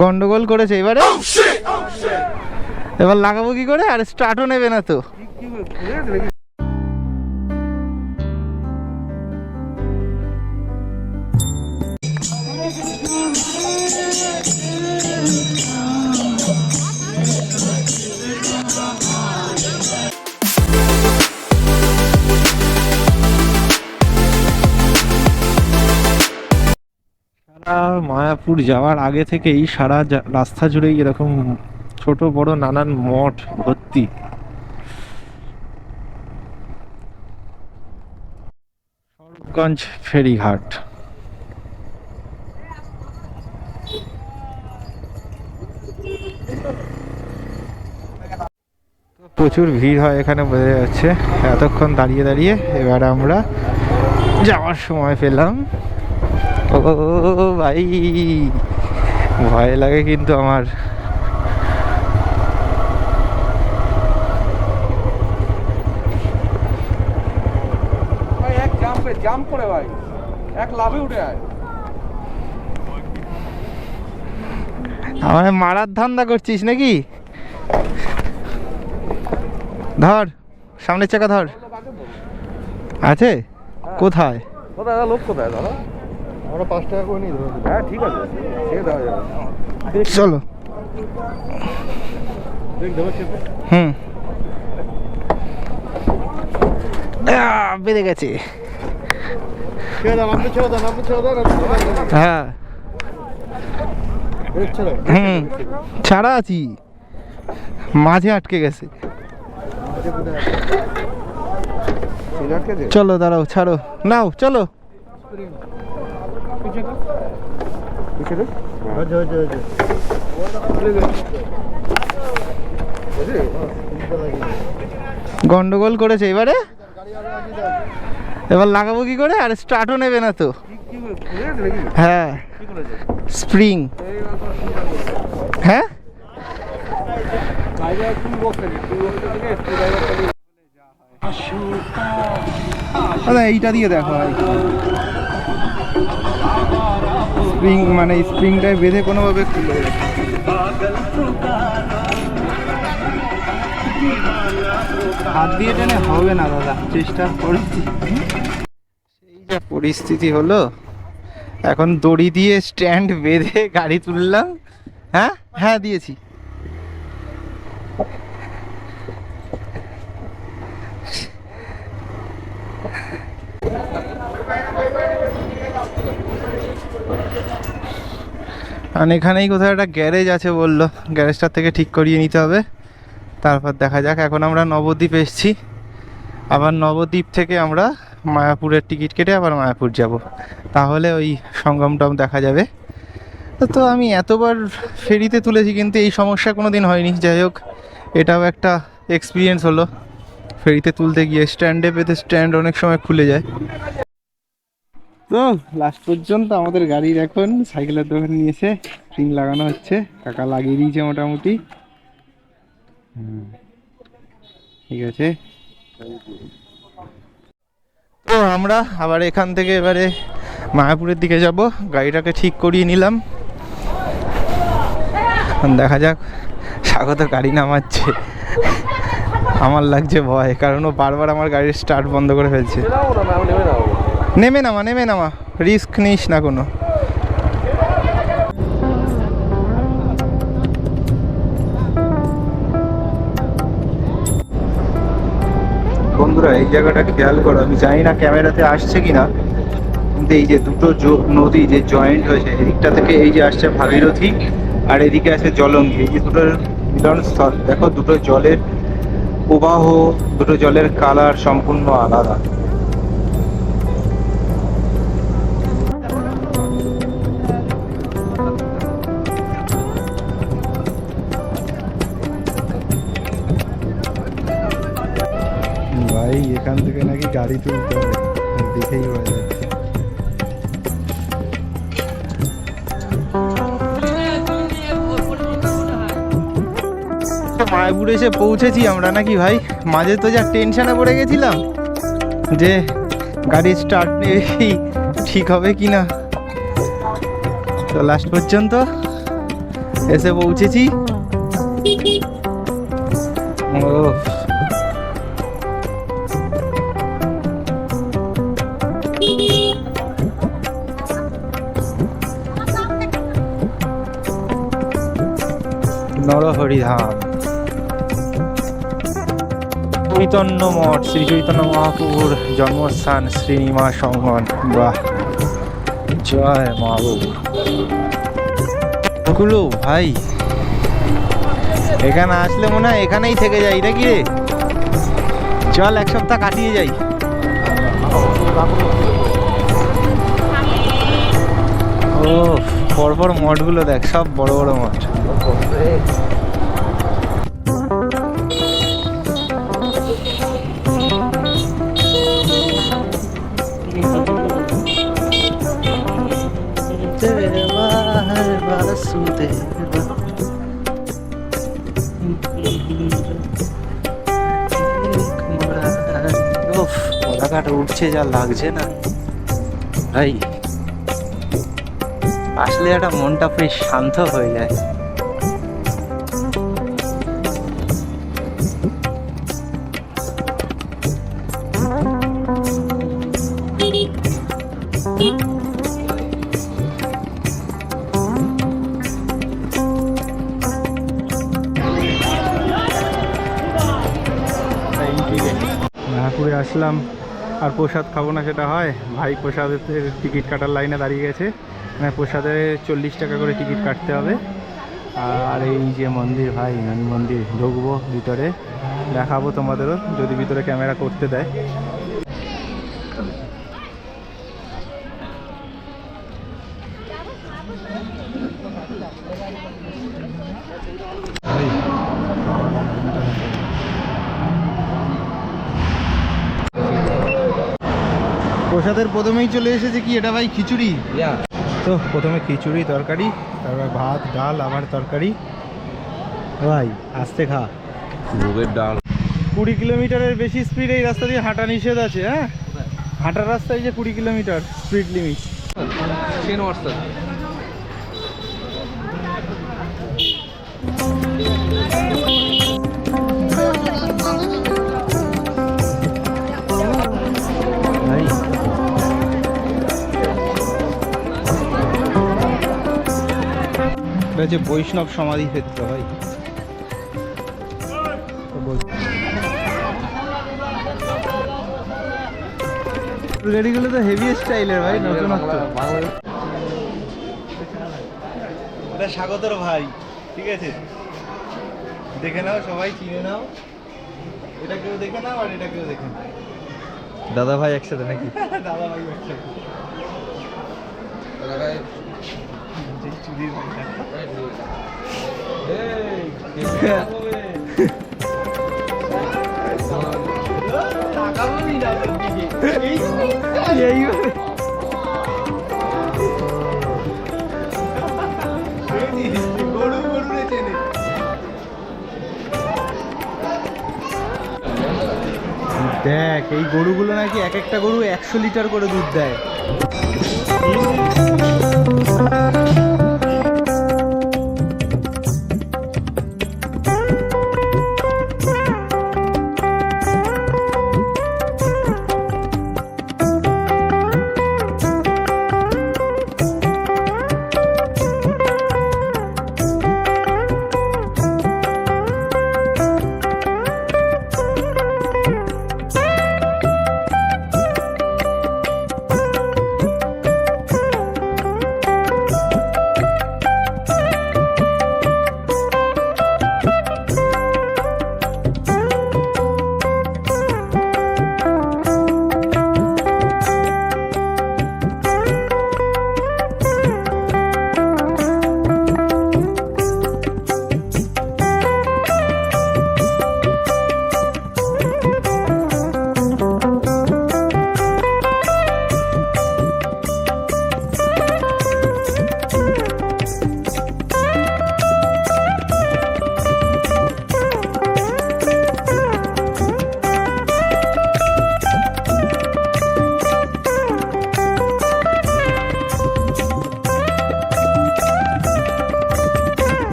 গন্ডগোল করেছে এবারে। এবার লাগাবো কি করে? আর স্টার্টও নেবে না তো। মায়াপুর যাওয়ার আগে থেকেই সারা রাস্তা জুড়েই এরকম ছোট বড় নানান মঠ ভর্তি। স্বরূপগঞ্জ ফেরিঘাট। প্রচুর ভিড় হয় এখানে, বোঝা যাচ্ছে। এতক্ষণ দাঁড়িয়ে দাঁড়িয়ে এবার আমরা যাওয়ার সময় পেলাম। ও ভাই, ভয় লাগে কিন্তু আমার। জাম্প করে ভাই, এক লাফে উঠে আয়। আমার মারার ধান্দা করছিস নাকি? ধর, সামনের চাকা ধর। আছে কোথায়? কোথায় লোক কোথায় দাদা? আমরা 5 টাকা করে নিই। হ্যাঁ ঠিক আছে, সে দেওয়া যাবে। চলো। হুম, বেড়ে গেছে। হ্যাঁ হুম, ছাড়া আছি, মাঝে আটকে গেছে। চলো দাঁড়াও, ছাড়ো, নাও চলো। গন্ডগোল করেছে এবারে। এবার লাগাবো কি করে? আর স্টার্টও নেবে না তো। হ্যাঁ, স্প্রিং। হ্যাঁ এইটা দিয়ে দেখো স্প্রিং, মানে স্প্রিংটায় বেঁধে কোনোভাবে খুলে যাচ্ছে। হাত দিয়ে টেনে হবে না দাদা, চেষ্টা করছি। সেই যা পরিস্থিতি হলো, এখন দড়ি দিয়ে স্ট্যান্ড বেঁধে গাড়ি তুললাম। হ্যাঁ হ্যাঁ দিয়েছি। আর এখানেই কোথাও একটা গ্যারেজ আছে বললো, গ্যারেজটার থেকে ঠিক করিয়ে নিতে হবে, তারপর দেখা যাক। এখন আমরা নবদ্বীপ এসেছি, আবার নবদ্বীপ থেকে আমরা মায়াপুরের টিকিট কেটে আবার মায়াপুর যাব, তাহলে ওই সঙ্গমটাও দেখা যাবে। তো আমি এতবার ফেরিতে তুলেছি কিন্তু এই সমস্যা কোনো দিন হয়নি। যাই হোক, এটাও একটা এক্সপিরিয়েন্স হলো ফেরিতে তুলতে গিয়ে। স্ট্যান্ডে পেতে স্ট্যান্ড অনেক সময় খুলে যায়। তো লাস্ট পর্যন্ত আমাদের গাড়ির এখন সাইকেলের দোকানে নিয়েছে, স্প্রিং লাগানো হচ্ছে। কাকা লাগিয়ে দিয়েছে মোটামুটি। ঠিক আছে, তো আমরা আবার এখান থেকে এবারে মায়াপুরের দিকে যাব। গাড়িটাকে ঠিক করিয়ে নিলাম, দেখা যাক। স্বাগত গাড়ি নামাচ্ছে, আমার লাগছে ভয়, কারণ ও বারবার আমার গাড়ির স্টার্ট বন্ধ করে ফেলছে। নেমে নামা, নেমে নামা, রিস্ক নিস না কোনো। বন্ধুরা এই জায়গাটা খেয়াল করো, আমি জানি না ক্যামেরাতে আসছে কিনা, কিন্তু এই যে দুটো নদী যে জয়েন্ট হয়েছে, এদিকটা থেকে এই যে আসছে ভাগীরথী, আর এদিকে আছে জলঙ্গি। এই যে দুটোর মিলনস্থল, দেখো দুটো জলের প্রবাহ, দুটো জলের কালার সম্পূর্ণ আলাদা। ভাই এখান থেকে নাকি গাড়ি তুলতে হবে, দেখেই হয়ে যাচ্ছে। মায়াপুর এসে পৌঁছেছি আমরা নাকি ভাই। মাঝে তো যা টেনশনে পড়ে গেছিলাম যে গাড়ি স্টার্ট নেই, ঠিক হবে কিনা। তো লাস্ট পর্যন্ত এসে পৌঁছেছি। ও নরহরিধাম, চৈতন্য মঠ, শ্রী চৈতন্য মহাপ্রভুর জন্মস্থান, শ্রীনিবাস অঙ্গন। বাহ, জয় মহাপ্রভু। গুলো ভাই, এখানে আসলে মনে হয় এখানেই থেকে যাই নাকি রে? চল এক সপ্তাহ কাটিয়ে যাই। ও পরপর মঠগুলো দেখ, সব বড় বড় মঠ। পতাকাটা উঠছে, যা লাগছে না ভাই, আসলে একটা মনটা বেশ শান্ত হয়ে যায়। মায়াপুরে আসলাম আর প্রসাদ খাবো না সেটা হয়? ভাই প্রসাদের টিকিট কাটার লাইনে দাঁড়িয়ে গেছে। মানে প্রসাদে 40 টাকা করে টিকিট কাটতে হবে। আর এই যে মন্দির ভাই, মেন মন্দির, ঢুকবো ভিতরে, দেখাবো তোমাদেরও যদি ভিতরে ক্যামেরা করতে দেয়। প্রসাদের প্রথমেই চলে এসেছে কি এটা ভাই? খিচুড়ি। তো প্রথমে খিচুড়ি তরকারি, তারপর ভাত ডাল আবার তরকারি। ভাই আস্তে খা। মুগের ডাল। 20 কিলোমিটারের বেশি স্পিড এই রাস্তা দিয়ে হাঁটা নিষেধ আছে। হ্যাঁ, হাঁটার রাস্তায় যে 20 কিলোমিটার স্পিড লিমিট। এটা হচ্ছে বৈষ্ণব সমাধি ক্ষেত্র ভাই। গাড়িগুলো তো হেভি স্টাইলের ভাই, নতুনত্ব। এটা স্বাগতর ভাই, ঠিক আছে? দেখে নাও, সবাই চিনে নাও। এটা কেউ দেখে নাও আর এটা কেউ দেখে নাও। দাদা ভাই একসাথে নাকি? দাদা ভাই একসাথে। চুরির দেখ, এই গরুগুলো নাকি এক একটা গরু 100 লিটার করে দুধ দেয়।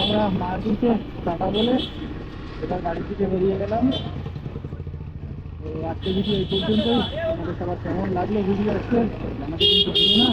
আমরা মারপিটে টাটা বলে এবার গাড়ি থেকে বেরিয়ে গেলাম। তো আজকে ভিডিও এই পর্যন্তই। আমাদের সবার কেমন লাগলো ভিডিও আজকে জানাতে কিন্তু ভুলো না।